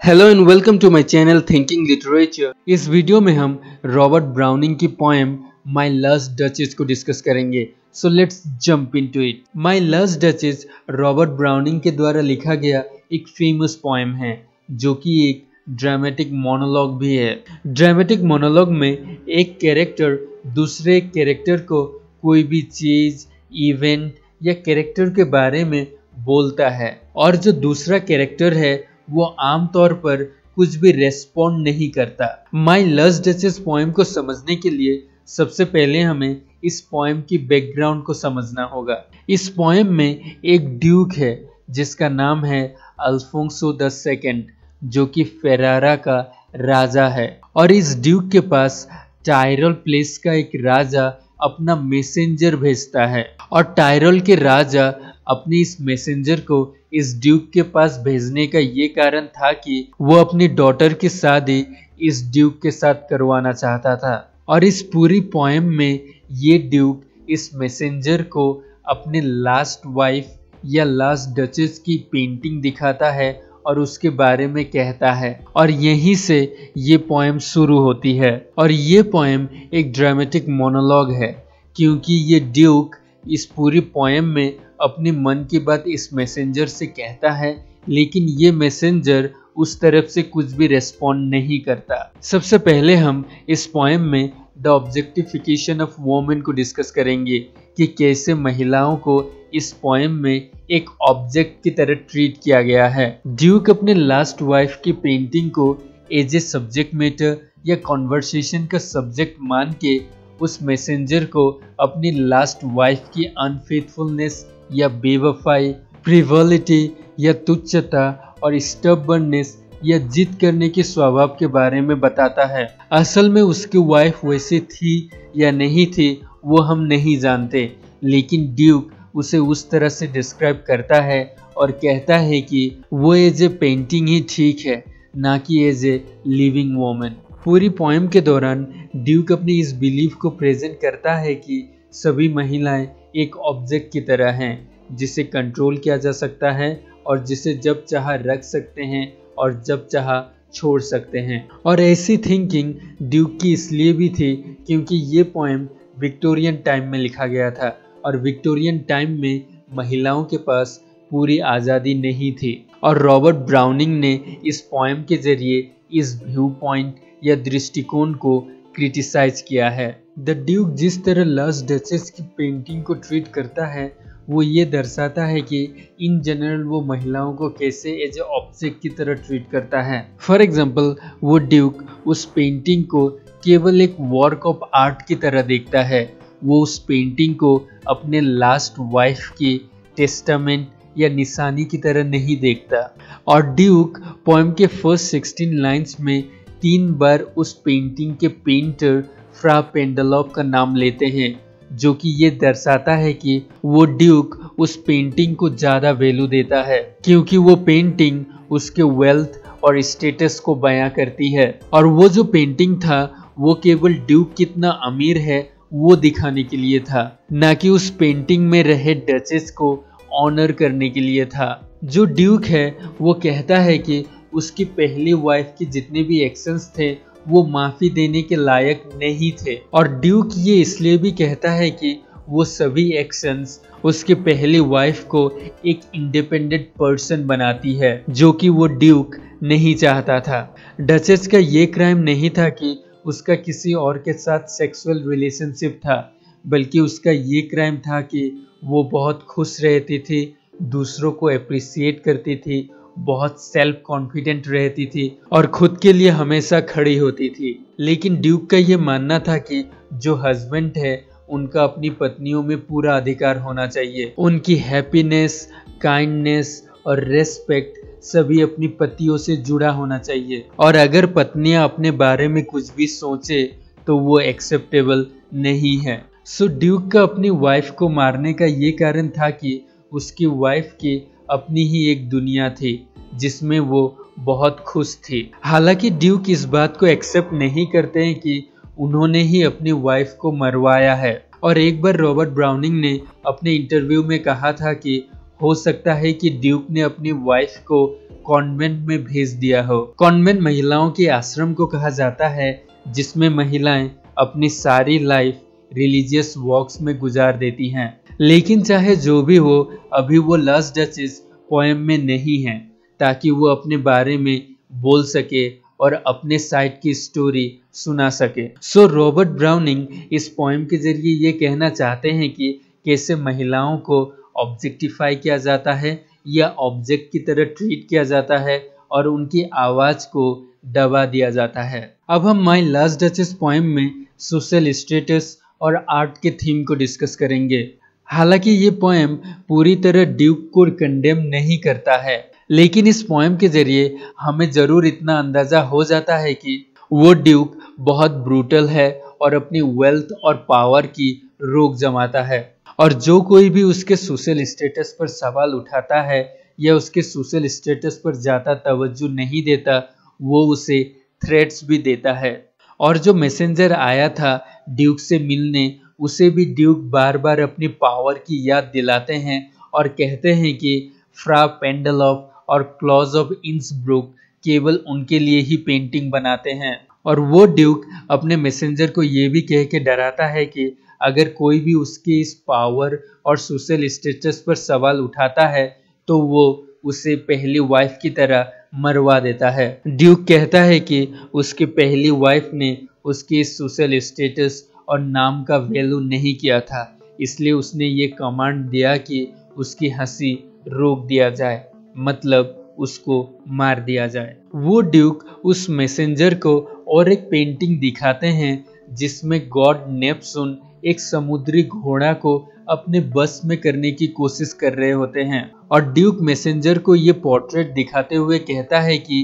Hello and welcome to my channel thinking literature. इस वीडियो में हम रॉबर्ट ब्राउनिंग की पोएम माय लास्ट डचेस को डिस्कस करेंगे। So let's jump into it. My last duchess Robert Browning के द्वारा लिखा गया एक फेमस पोएम है जो कि एक ड्रामेटिक मोनोलॉग भी है। ड्रामेटिक मोनोलॉग में एक कैरेक्टर दूसरे कैरेक्टर को कोई भी चीज, इवेंट या कैरेक्टर के बारे में बोलता है और जो दूसरा कैरेक्टर है वो आमतौर पर कुछ भी रेस्पॉन्ड नहीं करता। माय लास्ट डचेस पोएम को समझने के लिए सबसे पहले हमें इस पोएम की बैकग्राउंड को समझना होगा। इस पोएम में एक ड्यूक है जिसका नाम है अल्फोंसो द सेकंड, जो कि फेरारा का राजा है। और इस ड्यूक के पास टायरल प्लेस का एक राजा अपना मैसेंजर भेजता है और टायरल के राजा अपने इस मैसेंजर को इस ड्यूक के पास भेजने का ये कारण था कि वो अपनी डॉटर की शादी इस ड्यूक के साथ करवाना चाहता था। और इस पूरी पोएम में ये ड्यूक इस मैसेंजर को अपने लास्ट वाइफ या लास्ट डचेस की पेंटिंग दिखाता है और उसके बारे में कहता है और यहीं से ये पोएम शुरू होती है। और ये पोएम एक ड्रामेटिक मोनोलॉग है क्योंकि ये ड्यूक इस पूरी पोएम में अपने मन की बात इस मैसेंजर से कहता है, लेकिन ये मैसेंजर उस तरफ से कुछ भी रेस्पॉन्ड नहीं करता। सबसे पहले हम इस पोएम में द ऑब्जेक्टिफिकेशन ऑफ वुमेन को डिस्कस करेंगे कि कैसे महिलाओं को इस पोएम में एक ऑब्जेक्ट की तरह ट्रीट किया गया है। ड्यूक अपने लास्ट वाइफ की पेंटिंग को एज ए सब्जेक्ट मैटर या कॉन्वर्सेशन का सब्जेक्ट मान के उस मैसेंजर को अपनी लास्ट वाइफ की अनफेथफुलनेस या बेवफाई, फ्रिवोलिटी या तुच्छता और स्टबर्ननेस या जिद करने के स्वभाव के बारे में बताता है। असल में उसकी वाइफ वैसे थी या नहीं थी वो हम नहीं जानते, लेकिन ड्यूक उसे उस तरह से डिस्क्राइब करता है और कहता है कि वो एज ए पेंटिंग ही ठीक है, ना कि एज ए लिविंग वोमन। पूरी पोएम के दौरान ड्यूक अपनी इस बिलीफ को प्रेजेंट करता है कि सभी महिलाएं एक ऑब्जेक्ट की तरह हैं जिसे कंट्रोल किया जा सकता है और जिसे जब चाह रख सकते हैं और जब चाह छोड़ सकते हैं। और ऐसी थिंकिंग ड्यूक की इसलिए भी थी क्योंकि ये पोएम विक्टोरियन टाइम में लिखा गया था और विक्टोरियन टाइम में महिलाओं के पास पूरी आज़ादी नहीं थी। और रॉबर्ट ब्राउनिंग ने इस पोएम के जरिए इस व्यू पॉइंट या दृष्टिकोण को क्रिटिसाइज किया है। द ड्यूक जिस तरह लास्ट डचेस की पेंटिंग को ट्रीट करता है वो ये दर्शाता है कि इन जनरल वो महिलाओं को कैसे एज ए ऑब्जेक्ट की तरह ट्रीट करता है। फॉर एग्जाम्पल वो ड्यूक उस पेंटिंग को केवल एक वर्क ऑफ आर्ट की तरह देखता है। वो उस पेंटिंग को अपने लास्ट वाइफ की टेस्टामेंट या निशानी की तरह नहीं देखता। और ड्यूक पोएम के फर्स्ट 16 लाइन्स में 3 बार उस पेंटिंग के पेंटर फ्रा पेंडलॉफ का नाम लेते हैं, जो कि ये दर्शाता है कि वो ड्यूक उस पेंटिंग को ज़्यादा वैल्यू देता है क्योंकि वो पेंटिंग उसके वेल्थ और स्टेटस को बयां करती है। और वो जो पेंटिंग था वो केवल ड्यूक कितना अमीर है वो दिखाने के लिए था, ना कि उस पेंटिंग में रहे डचेस को ऑनर करने के लिए था। जो ड्यूक है वो कहता है कि उसकी पहली वाइफ के जितने भी एक्शंस थे वो माफ़ी देने के लायक नहीं थे। और ड्यूक ये इसलिए भी कहता है कि वो सभी एक्शंस उसकी पहली वाइफ को एक इंडिपेंडेंट पर्सन बनाती है, जो कि वो ड्यूक नहीं चाहता था। डचेस का ये क्राइम नहीं था कि उसका किसी और के साथ सेक्सुअल रिलेशनशिप था, बल्कि उसका ये क्राइम था कि वो बहुत खुश रहती थी, दूसरों को अप्रिसिएट करती थी, बहुत सेल्फ कॉन्फिडेंट रहती थी और खुद के लिए हमेशा खड़ी होती थी। लेकिन ड्यूक का ये मानना था कि जो हस्बैंड है उनका अपनी पत्नियों में पूरा अधिकार होना चाहिए। उनकी हैप्पीनेस, काइंडनेस और रेस्पेक्ट सभी अपनी पतियों से जुड़ा होना चाहिए। और अगर पत्नियां अपने बारे में कुछ भी सोचे तो वो एक्सेप्टेबल नहीं है। सो ड्यूक का अपनी वाइफ को मारने का ये कारण था कि उसकी वाइफ की अपनी ही एक दुनिया थी जिसमें वो बहुत खुश थी। हालांकि ड्यूक इस बात को एक्सेप्ट नहीं करते हैं कि उन्होंने ही अपनी वाइफ को मरवाया है। और एक बार रॉबर्ट ब्राउनिंग ने अपने इंटरव्यू में कहा था कि हो सकता है कि ड्यूक ने अपनी वाइफ को कॉन्वेंट में भेज दिया हो। कॉन्वेंट महिलाओं के आश्रम को कहा जाता है जिसमें महिलाएं अपनी सारी लाइफ रिलीजियस वॉक्स में गुजार देती हैं। लेकिन चाहे जो भी हो, अभी वो लास्ट डचेस पोएम में नहीं है ताकि वो अपने बारे में बोल सके और अपने साइड की स्टोरी सुना सके। सो रॉबर्ट ब्राउनिंग इस पोएम के जरिए ये कहना चाहते हैं कि कैसे महिलाओं को ऑब्जेक्टिफाई किया जाता है या ऑब्जेक्ट की तरह ट्रीट किया जाता है और उनकी आवाज को दबा दिया जाता है। अब हम माय लास्ट डचेस पोएम में सोशल स्टेटस और आर्ट के थीम को डिस्कस करेंगे। हालांकि ये पोएम पूरी तरह ड्यूक को कंडेम नहीं करता है, लेकिन इस पोएम के जरिए हमें जरूर इतना अंदाजा हो जाता है कि वो ड्यूक बहुत ब्रूटल है और अपनी वेल्थ और पावर की रोक जमाता है, और जो कोई भी उसके सोशल स्टेटस पर सवाल उठाता है या उसके सोशल स्टेटस पर ज़्यादा तवज्जो नहीं देता, वो उसे थ्रेट्स भी देता है। और जो मैसेंजर आया था ड्यूक से मिलने, उसे भी ड्यूक बार बार अपनी पावर की याद दिलाते हैं और कहते हैं कि फ्रा पेंडलॉफ और क्लॉज ऑफ इंसब्रुक केवल उनके लिए ही पेंटिंग बनाते हैं। और वो ड्यूक अपने मैसेंजर को ये भी कह के डराता है कि अगर कोई भी उसके इस पावर और सोशल स्टेटस पर सवाल उठाता है तो वो उसे पहली वाइफ की तरह मरवा देता है। ड्यूक कहता है कि उसकी पहली वाइफ ने उसके सोशल स्टेटस और नाम का वैल्यू नहीं किया था, इसलिए उसने ये कमांड दिया कि उसकी हंसी रोक दिया जाए, मतलब उसको मार दिया जाए। वो ड्यूक उस मैसेंजर को और एक पेंटिंग दिखाते हैं जिसमें गॉड नेप्सून एक समुद्री घोड़ा को अपने बस में करने की कोशिश कर रहे होते हैं, और ड्यूक मैसेंजर को ये पोर्ट्रेट दिखाते हुए कहता है कि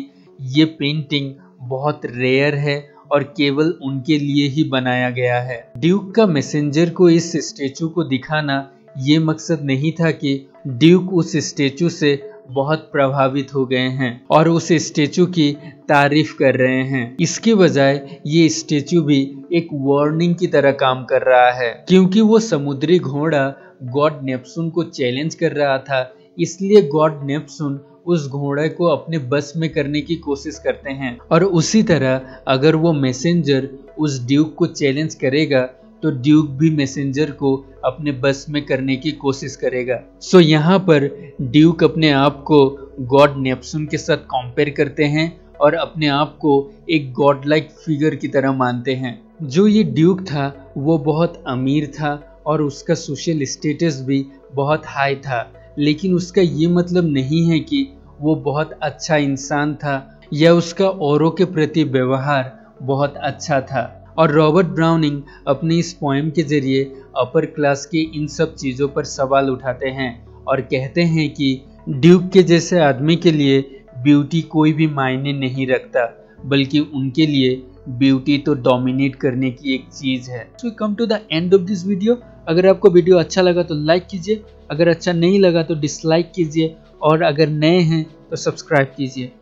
ये पेंटिंग बहुत रेयर है और केवल उनके लिए ही बनाया गया है। ड्यूक का मैसेंजर को इस स्टेचू को दिखाना ये मकसद नहीं था कि ड्यूक उस स्टेचू से बहुत प्रभावित हो गए हैं और उस स्टेचू की तारीफ कर रहे हैं। इसके बजाय ये स्टेचू भी एक वार्निंग की तरह काम कर रहा है, क्योंकि वो समुद्री घोड़ा गॉड नेप्सून को चैलेंज कर रहा था, इसलिए गॉड नेप्सून उस घोड़े को अपने बस में करने की कोशिश करते हैं। और उसी तरह अगर वो मैसेंजर उस ड्यूक को चैलेंज करेगा तो ड्यूक भी मैसेंजर को अपने बस में करने की कोशिश करेगा। सो यहाँ पर ड्यूक अपने आप को गॉड नेप्सून के साथ कंपेयर करते हैं और अपने आप को एक गॉड लाइक फिगर की तरह मानते हैं। जो ये ड्यूक था वो बहुत अमीर था और उसका सोशल स्टेटस भी बहुत हाई था, लेकिन उसका ये मतलब नहीं है कि वो बहुत अच्छा इंसान था या उसका औरों के प्रति व्यवहार बहुत अच्छा था। और रॉबर्ट ब्राउनिंग अपनी इस पोएम के जरिए अपर क्लास के इन सब चीज़ों पर सवाल उठाते हैं और कहते हैं कि ड्यूक के जैसे आदमी के लिए ब्यूटी कोई भी मायने नहीं रखता, बल्कि उनके लिए ब्यूटी तो डोमिनेट करने की एक चीज़ है। So come to the end of this video. अगर आपको वीडियो अच्छा लगा तो लाइक कीजिए, अगर अच्छा नहीं लगा तो डिसलाइक कीजिए, और अगर नए हैं तो सब्सक्राइब कीजिए।